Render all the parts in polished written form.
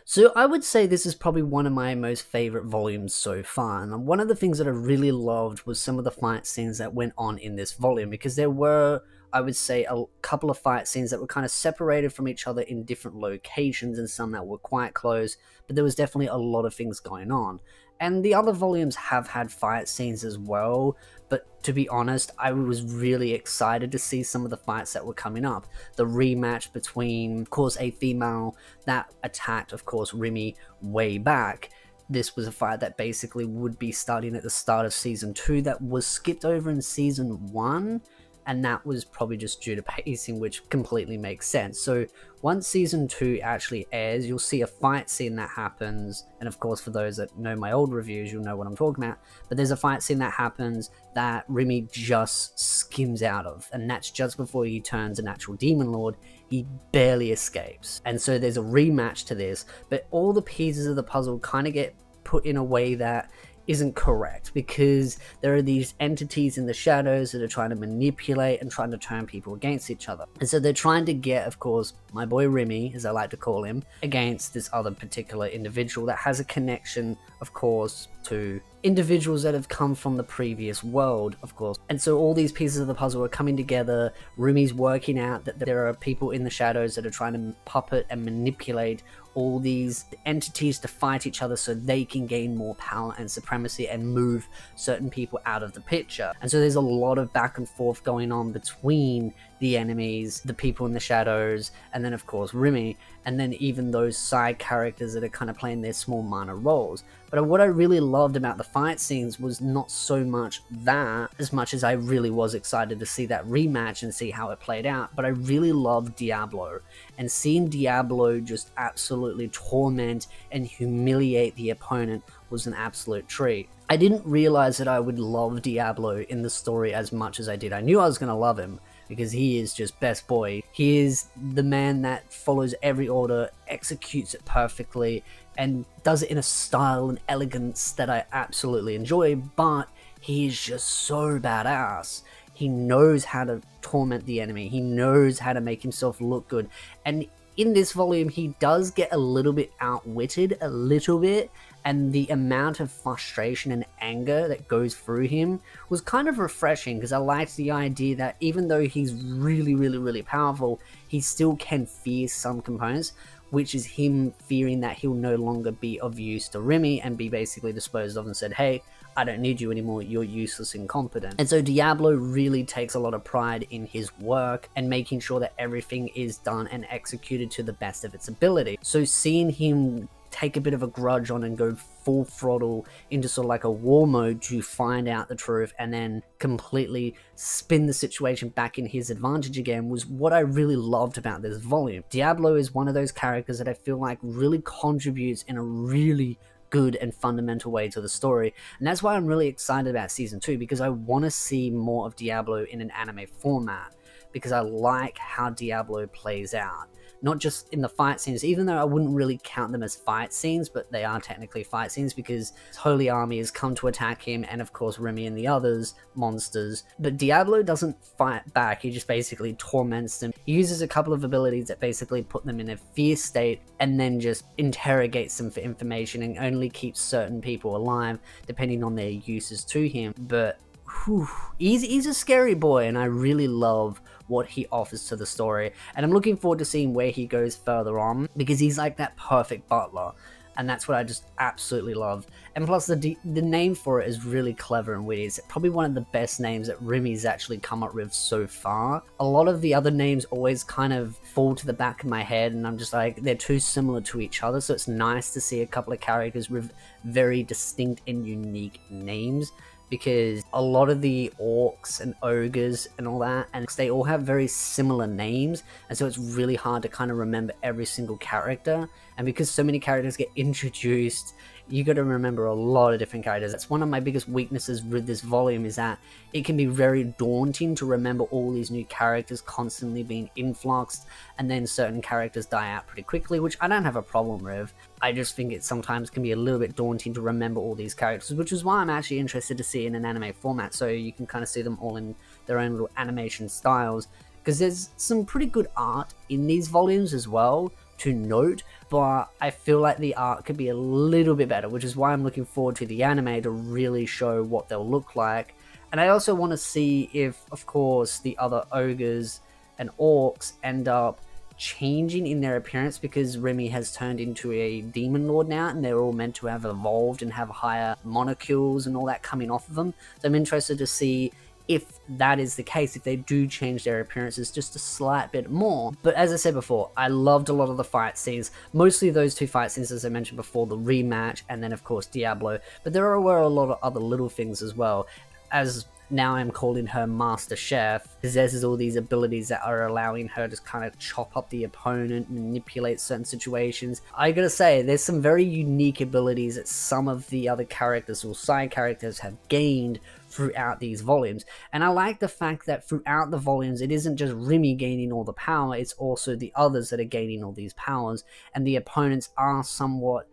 So I would say this is probably one of my most favorite volumes so far, and one of the things that I really loved was some of the fight scenes that went on in this volume, because there were, I would say, a couple of fight scenes that were kind of separated from each other in different locations, and some that were quite close, but there was definitely a lot of things going on. And the other volumes have had fight scenes as well, but to be honest, I was really excited to see some of the fights that were coming up. The rematch between, of course, a female that attacked, of course, Remy way back. This was a fight that basically would be starting at the start of Season 2 that was skipped over in Season 1, and that was probably just due to pacing, which completely makes sense. So once Season 2 actually airs, you'll see a fight scene that happens, and of course for those that know my old reviews, you'll know what I'm talking about, but there's a fight scene that happens that Remy just skims out of, and that's just before he turns an actual Demon Lord. He barely escapes. And so there's a rematch to this, but all the pieces of the puzzle kind of get put in a way that isn't correct, because there are these entities in the shadows that are trying to manipulate and trying to turn people against each other. And so they're trying to get, of course, my boy Remy, as I like to call him, against this other particular individual that has a connection, of course, to individuals that have come from the previous world, of course. And so all these pieces of the puzzle are coming together. Remy's working out that there are people in the shadows that are trying to puppet and manipulate all these entities to fight each other so they can gain more power and supremacy and move certain people out of the picture. And so there's a lot of back and forth going on between the enemies, the people in the shadows, and then of course Remy, and then even those side characters that are kind of playing their small minor roles. But what I really loved about the fight scenes was not so much that, as much as I really was excited to see that rematch and see how it played out, but I really loved Diablo, and seeing Diablo just absolutely torment and humiliate the opponent was an absolute treat. I didn't realize that I would love Diablo in the story as much as I did. I knew I was going to love him, because he is just best boy. He is the man that follows every order, executes it perfectly, and does it in a style and elegance that I absolutely enjoy, but he is just so badass. He knows how to torment the enemy, he knows how to make himself look good, and in this volume he does get a little bit outwitted, a little bit, and the amount of frustration and anger that goes through him was kind of refreshing, because I liked the idea that even though he's really powerful, he still can fear some components, which is him fearing that he'll no longer be of use to Remy and be basically disposed of and said, hey, I don't need you anymore, you're useless and incompetent. And so Diablo really takes a lot of pride in his work and making sure that everything is done and executed to the best of its ability. So seeing him take a bit of a grudge on and go full throttle into sort of like a war mode to find out the truth and then completely spin the situation back in his advantage again was what I really loved about this volume. Diablo is one of those characters that I feel like really contributes in a really good and fundamental way to the story, and that's why I'm really excited about Season 2, because I want to see more of Diablo in an anime format, because I like how Diablo plays out. Not just in the fight scenes, even though I wouldn't really count them as fight scenes, but they are technically fight scenes because his Holy Army has come to attack him, and of course Remy and the others, monsters. But Diablo doesn't fight back, he just basically torments them. He uses a couple of abilities that basically put them in a fear state and then just interrogates them for information and only keeps certain people alive depending on their uses to him. But whew, he's a scary boy, and I really love what he offers to the story, and I'm looking forward to seeing where he goes further on, because he's like that perfect butler, and that's what I just absolutely love. And plus the name for it is really clever and witty. It's probably one of the best names that Remy's actually come up with so far. A lot of the other names always kind of fall to the back of my head, and I'm just like, they're too similar to each other, so it's nice to see a couple of characters with very distinct and unique names, because a lot of the orcs and ogres and all that, and they all have very similar names, and so it's really hard to kind of remember every single character. And because so many characters get introduced, you got to remember a lot of different characters. That's one of my biggest weaknesses with this volume, is that it can be very daunting to remember all these new characters constantly being influxed, and then certain characters die out pretty quickly, which I don't have a problem with. I just think it sometimes can be a little bit daunting to remember all these characters, which is why I'm actually interested to see in an anime format, so you can kind of see them all in their own little animation styles, because there's some pretty good art in these volumes as well, to note, but I feel like the art could be a little bit better, which is why I'm looking forward to the anime to really show what they'll look like. And I also want to see if, of course, the other ogres and orcs end up changing in their appearance, because Remy has turned into a demon lord now, and they're all meant to have evolved and have higher molecules and all that coming off of them. So I'm interested to see if that is the case, if they do change their appearances just a slight bit more. But as I said before, I loved a lot of the fight scenes, mostly those two fight scenes as I mentioned before, the rematch and then of course Diablo, but there were a lot of other little things as well. As now I'm calling her Master Chef, possesses all these abilities that are allowing her to kind of chop up the opponent, manipulate certain situations. I gotta say, there's some very unique abilities that some of the other characters or side characters have gained throughout these volumes. And I like the fact that throughout the volumes, it isn't just Remy gaining all the power, it's also the others that are gaining all these powers, and the opponents are somewhat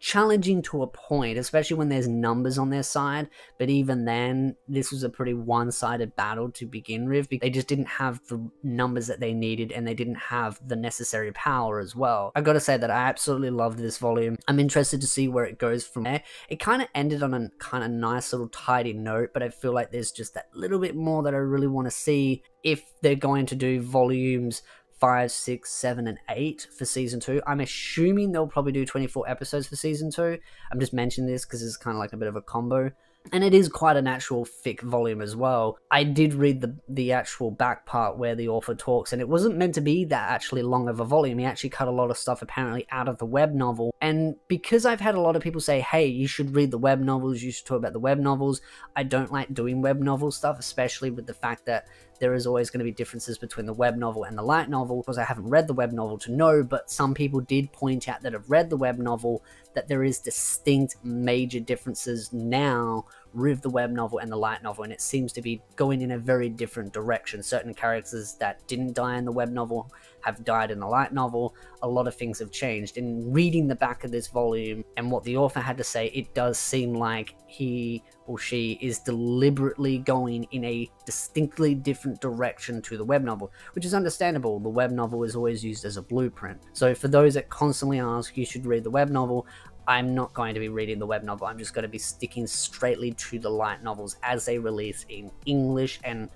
challenging to a point, especially when there's numbers on their side. But even then, this was a pretty one-sided battle to begin with. They just didn't have the numbers that they needed, and they didn't have the necessary power as well. I gotta say that I absolutely loved this volume. I'm interested to see where it goes from there. It kind of ended on a kind of nice little tidy note, but I feel like there's just that little bit more that I really want to see if they're going to do volumes 5, 6, 7, and 8 for season 2. I'm assuming they'll probably do 24 episodes for season 2. I'm just mentioning this because it's kind of like a bit of a combo. And it is quite an actual thick volume as well. I did read the actual back part where the author talks, and it wasn't meant to be that actually long of a volume. He actually cut a lot of stuff apparently out of the web novel. And because I've had a lot of people say, hey, you should read the web novels, you should talk about the web novels, I don't like doing web novel stuff, especially with the fact that there is always going to be differences between the web novel and the light novel, because I haven't read the web novel to know, but some people did point out that have read the web novel that there is distinct major differences now with the web novel and the light novel, and it seems to be going in a very different direction. Certain characters that didn't die in the web novel have died in the light novel. A lot of things have changed. In reading the back of this volume and what the author had to say, it does seem like he or she is deliberately going in a distinctly different direction to the web novel, which is understandable. The web novel is always used as a blueprint. So for those that constantly ask, you should read the web novel, I'm not going to be reading the web novel. I'm just going to be sticking straightly to the light novels as they release in English and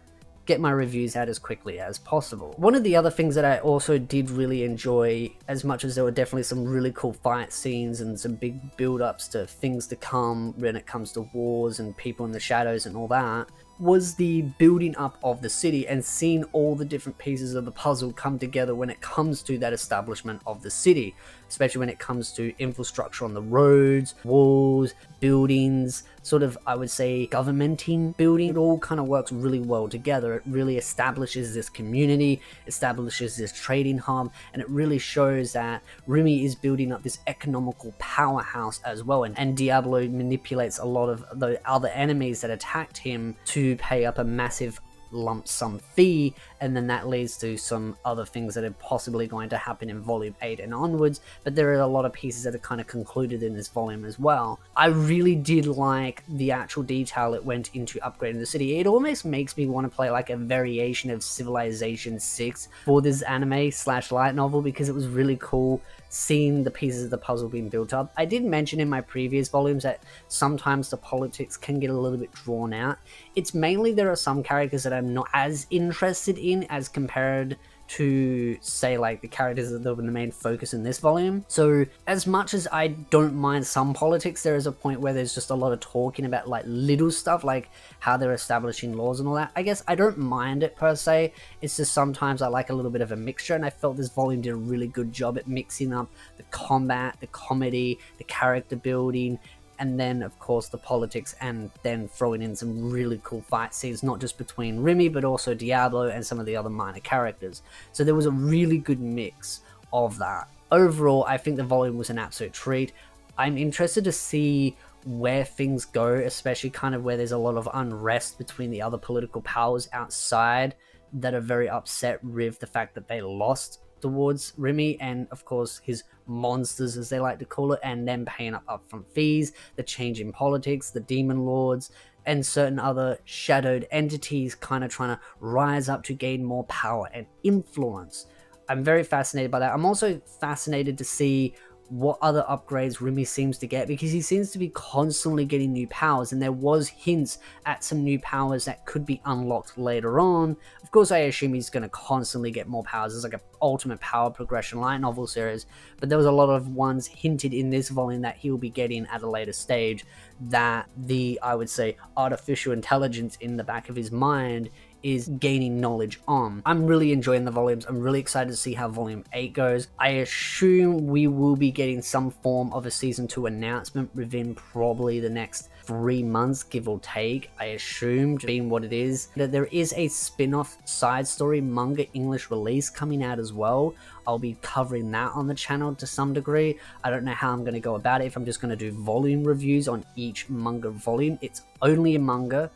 get my reviews out as quickly as possible. One of the other things that I also did really enjoy, as much as there were definitely some really cool fight scenes and some big build-ups to things to come when it comes to wars and people in the shadows and all that, was the building up of the city and seeing all the different pieces of the puzzle come together when it comes to that establishment of the city, especially when it comes to infrastructure on the roads, walls, buildings, sort of, I would say, governmenting building. It all kind of works really well together. It really establishes this community, establishes this trading hub, and it really shows that Remy is building up this economical powerhouse as well, and Diablo manipulates a lot of the other enemies that attacked him to pay up a massive lump sum fee, and then that leads to some other things that are possibly going to happen in volume 8 and onwards. But there are a lot of pieces that are kind of concluded in this volume as well. I really did like the actual detail it went into upgrading the city. It almost makes me want to play like a variation of Civilization 6 for this anime slash light novel, because it was really cool seeing the pieces of the puzzle being built up. I did mention in my previous volumes that sometimes the politics can get a little bit drawn out. It's mainly there are some characters that I'm not as interested in as compared to, say, like the characters that were the main focus in this volume. So as much as I don't mind some politics, there is a point where there's just a lot of talking about like little stuff, like how they're establishing laws and all that. I guess I don't mind it per se, it's just sometimes I like a little bit of a mixture, and I felt this volume did a really good job at mixing up the combat, the comedy, the character building, and then of course the politics, and then throwing in some really cool fight scenes, not just between Remy but also Diablo and some of the other minor characters. So there was a really good mix of that. Overall, I think the volume was an absolute treat. I'm interested to see where things go, especially kind of where there's a lot of unrest between the other political powers outside that are very upset with the fact that they lost towards Remy, and of course his monsters, as they like to call it, and them paying up upfront fees, the change in politics, the demon lords, and certain other shadowed entities kind of trying to rise up to gain more power and influence. I'm very fascinated by that. I'm also fascinated to see what other upgrades Remy seems to get, because he seems to be constantly getting new powers, and there was hints at some new powers that could be unlocked later on. Of course, I assume he's going to constantly get more powers. It's like an ultimate power progression light novel series, but there was a lot of ones hinted in this volume that he'll be getting at a later stage, that the, I would say, artificial intelligence in the back of his mind is gaining knowledge on. I'm really enjoying the volumes. I'm really excited to see how volume 8 goes. I assume we will be getting some form of a season 2 announcement within probably the next 3 months, give or take. I assume, being what it is, that there is a spin-off side story manga English release coming out as well. I'll be covering that on the channel to some degree. I don't know how I'm going to go about it, if I'm just going to do volume reviews on each manga volume. It's only a manga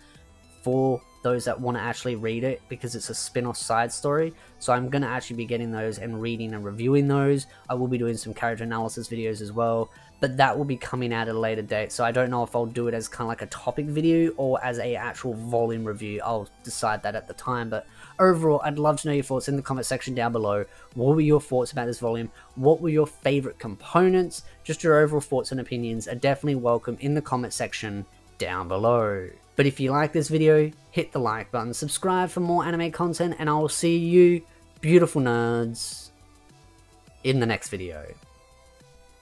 for those that want to actually read it, because it's a spin-off side story. So I'm going to actually be getting those and reading and reviewing those. I will be doing some character analysis videos as well, but that will be coming out at a later date. So I don't know if I'll do it as kind of like a topic video or as a actual volume review. I'll decide that at the time. But overall, I'd love to know your thoughts in the comment section down below. What were your thoughts about this volume? What were your favorite components? Just your overall thoughts and opinions are definitely welcome in the comment section down below. But if you like this video, hit the like button, subscribe for more anime content, and I will see you, beautiful nerds, in the next video.